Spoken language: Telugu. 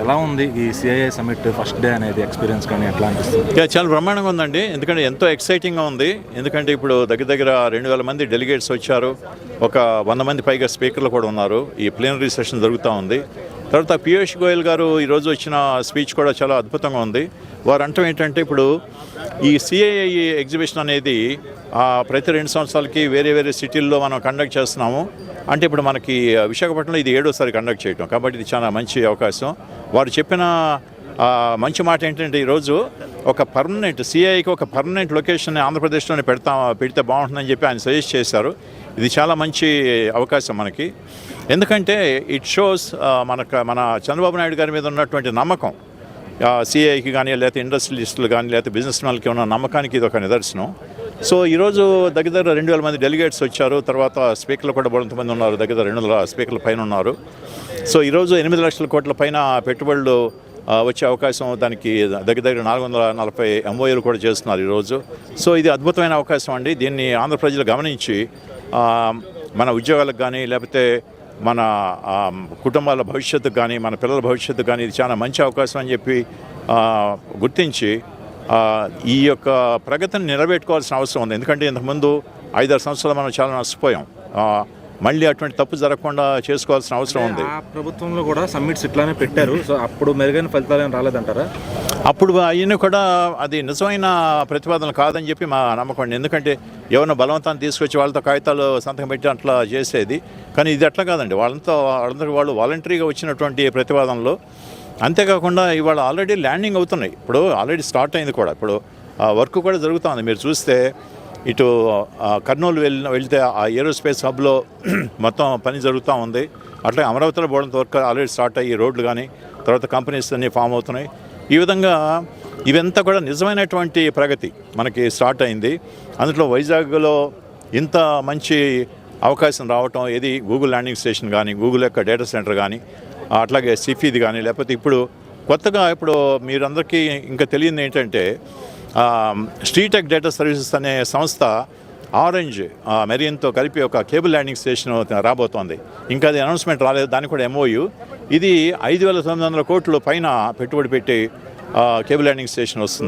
ఎలా ఉంది ఈ సిఐఐ సమిట్ ఫస్ట్ డే అనేది ఎక్స్పీరియన్స్ కానీ ఎట్లా అనిపిస్తుంది? చాలా బ్రహ్మాండంగా ఉందండి. ఎందుకంటే ఎంతో ఎక్సైటింగ్గా ఉంది. ఎందుకంటే ఇప్పుడు దగ్గర 2,000 మంది డెలిగేట్స్ వచ్చారు. ఒక 100 మంది పైగా స్పీకర్లు కూడా ఉన్నారు. ఈ ప్లీనరీ సెషన్ జరుగుతూ ఉంది. తర్వాత పీయూష్ గోయల్ గారు ఈరోజు వచ్చిన స్పీచ్ కూడా చాలా అద్భుతంగా ఉంది. వారు అంటాం ఏంటంటే ఇప్పుడు ఈ సిఐఐ ఎగ్జిబిషన్ అనేది ప్రతి 2 సంవత్సరాలకి వేరే సిటీల్లో మనం కండక్ట్ చేస్తున్నాము. అంటే ఇప్పుడు మనకి విశాఖపట్నంలో ఇది 7వ సారి కండక్ట్ చేయటం, కాబట్టి ఇది చాలా మంచి అవకాశం. వారు చెప్పిన మంచి మాట ఏంటంటే ఈరోజు ఒక పర్మనెంట్ సిఐఐకి ఒక పర్మనెంట్ లొకేషన్ ఆంధ్రప్రదేశ్లోనే పెడితే బాగుంటుందని చెప్పి ఆయన సజెస్ట్ చేశారు. ఇది చాలా మంచి అవకాశం మనకి. ఎందుకంటే ఇట్ షోస్ మన చంద్రబాబు నాయుడు గారి మీద ఉన్నటువంటి నమ్మకం, సిఐఐకి కానీ లేకపోతే ఇండస్ట్రియలిస్టులు కానీ లేకపోతే బిజినెస్ మ్యాన్కి ఉన్న నమ్మకానికి ఇది ఒక నిదర్శనం. సో ఈరోజు దగ్గర 2,000 మంది డెలిగేట్స్ వచ్చారు. తర్వాత స్పీకర్లు కూడా కొంతమంది ఉన్నారు. దగ్గర 200 స్పీకర్ల పైన ఉన్నారు. సో ఈరోజు 8 లక్షల కోట్ల పైన పెట్టుబడులు వచ్చే అవకాశం, దానికి దగ్గర 440 MOUలు కూడా చేస్తున్నారు ఈరోజు. సో ఇది అద్భుతమైన అవకాశం అండి. దీన్ని ఆంధ్ర ప్రజలు గమనించి మన ఉద్యోగాలకు కానీ లేకపోతే మన కుటుంబాల భవిష్యత్తుకు కానీ మన పిల్లల భవిష్యత్తుకు కానీ ఇది చాలా మంచి అవకాశం అని చెప్పి గుర్తించి ఈ యొక్క ప్రగతిని నిలబెట్టుకోవాల్సిన అవసరం ఉంది. ఎందుకంటే ఇంతకుముందు 5-6 సంవత్సరాలు మనం చాలా నష్టపోయాం. మళ్ళీ అటువంటి తప్పు జరగకుండా చేసుకోవాల్సిన అవసరం ఉంది. ప్రభుత్వంలో కూడా సమ్మిట్స్ ఇట్లానే పెట్టారు. సో అప్పుడు మెరుగైన ఫలితాలు రాలేదంటారా? అప్పుడు అయినా కూడా అది నిజమైన ప్రతిపాదన కాదని చెప్పి మా నమ్మకం. ఎందుకంటే ఎవరినో బలవంతాన్ని తీసుకొచ్చి వాళ్ళతో కాగితాలు సంతకం పెట్టి అట్లా చేసేది. కానీ ఇది అట్లా కాదండి. వాళ్ళు వాలంటరీగా వచ్చినటువంటి ప్రతిపాదనలు. అంతేకాకుండా ఇవాళ ఆల్రెడీ ల్యాండింగ్ అవుతున్నాయి. ఇప్పుడు ఆల్రెడీ స్టార్ట్ అయింది కూడా. ఇప్పుడు వర్క్ కూడా జరుగుతుంది. మీరు చూస్తే ఇటు కర్నూలు వెళ్తే ఆ ఏరోస్పేస్ హబ్లో మొత్తం పని జరుగుతూ ఉంది. అట్లా అమరావతిలో పోవడంతో వర్క్ ఆల్రెడీ స్టార్ట్ అయ్యి రోడ్లు కానీ తర్వాత కంపెనీస్ అన్నీ ఫామ్ అవుతున్నాయి. ఈ విధంగా ఇవంతా కూడా నిజమైనటువంటి ప్రగతి మనకి స్టార్ట్ అయింది. అందులో వైజాగ్లో ఇంత మంచి అవకాశం రావటం, ఏది గూగుల్ ల్యాండింగ్ స్టేషన్ కానీ గూగుల్ యొక్క డేటా సెంటర్ కానీ అట్లాగే సిఫీది కానీ లేకపోతే ఇప్పుడు కొత్తగా ఇప్పుడు మీరందరికీ ఇంకా తెలియదు ఏంటంటే స్ట్రీటెక్ డేటా సర్వీసెస్ అనే సంస్థ ఆరెంజ్ మెరీన్తో కలిపి ఒక కేబుల్ ల్యాండింగ్ స్టేషన్ రాబోతోంది. ఇంకా అది అనౌన్స్మెంట్ రాలేదు. దానికి కూడా MOU. ఇది 5,900 కోట్ల పైన పెట్టుబడి పెట్టి కేబుల్ ల్యాండింగ్ స్టేషన్ వస్తుంది.